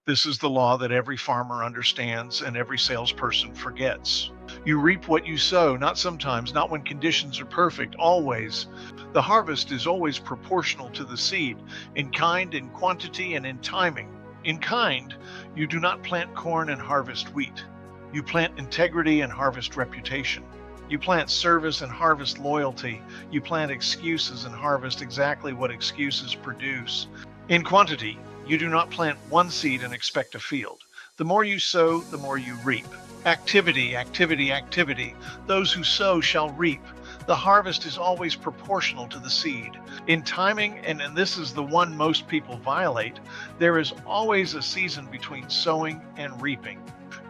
This is the law that every farmer understands and every salesperson forgets. You reap what you sow, not sometimes, not when conditions are perfect, always. The harvest is always proportional to the seed, in kind, in quantity, and in timing. In kind, you do not plant corn and harvest wheat. You plant integrity and harvest reputation. You plant service and harvest loyalty. You plant excuses and harvest exactly what excuses produce. In quantity, you do not plant one seed and expect a field. The more you sow, the more you reap. Activity, activity, activity. Those who sow shall reap. The harvest is always proportional to the seed. In timing, and this is the one most people violate, there is always a season between sowing and reaping.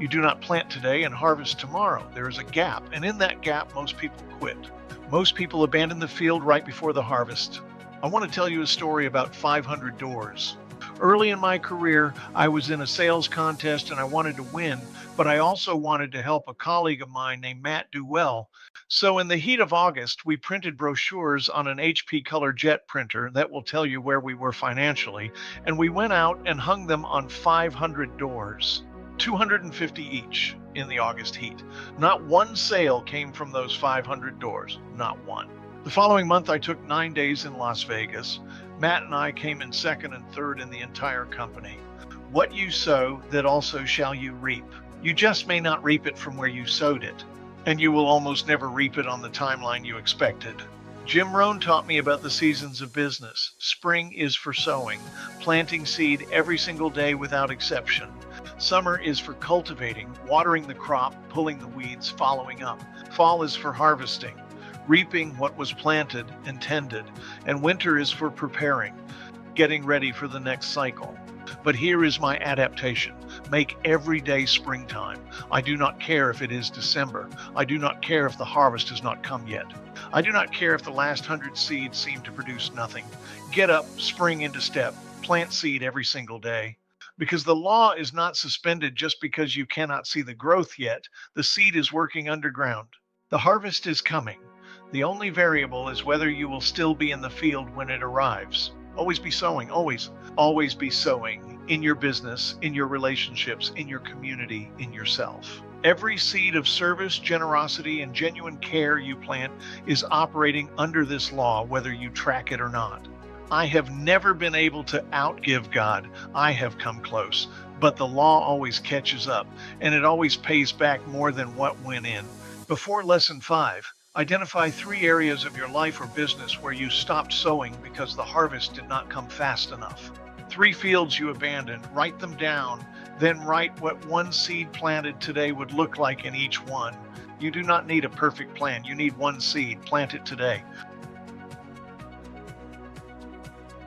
You do not plant today and harvest tomorrow. There is a gap, and in that gap, most people quit. Most people abandon the field right before the harvest. I want to tell you a story about 500 doors. Early in my career, I was in a sales contest and I wanted to win, but I also wanted to help a colleague of mine named Matt do well. So, in the heat of August, we printed brochures on an HP Color Jet printer that will tell you where we were financially, and we went out and hung them on 500 doors, 250 each in the August heat. Not one sale came from those 500 doors, not one. The following month, I took 9 days in Las Vegas. Matt and I came in second and third in the entire company. What you sow, that also shall you reap. You just may not reap it from where you sowed it, and you will almost never reap it on the timeline you expected. Jim Rohn taught me about the seasons of business. Spring is for sowing, planting seed every single day without exception. Summer is for cultivating, watering the crop, pulling the weeds, following up. Fall is for harvesting, reaping what was planted and tended, and winter is for preparing, getting ready for the next cycle. But here is my adaptation. Make every day springtime. I do not care if it is December. I do not care if the harvest has not come yet. I do not care if the last 100 seeds seem to produce nothing. Get up, spring into step, plant seed every single day. Because the law is not suspended just because you cannot see the growth yet. The seed is working underground. The harvest is coming. The only variable is whether you will still be in the field when it arrives. Always be sowing, always. Always be sowing in your business, in your relationships, in your community, in yourself. Every seed of service, generosity, and genuine care you plant is operating under this law, whether you track it or not. I have never been able to outgive God. I have come close, but the law always catches up, and it always pays back more than what went in. Before lesson 5, identify 3 areas of your life or business where you stopped sowing because the harvest did not come fast enough. 3 fields you abandoned. Write them down. Then write what one seed planted today would look like in each one. You do not need a perfect plan. You need one seed. Plant it today.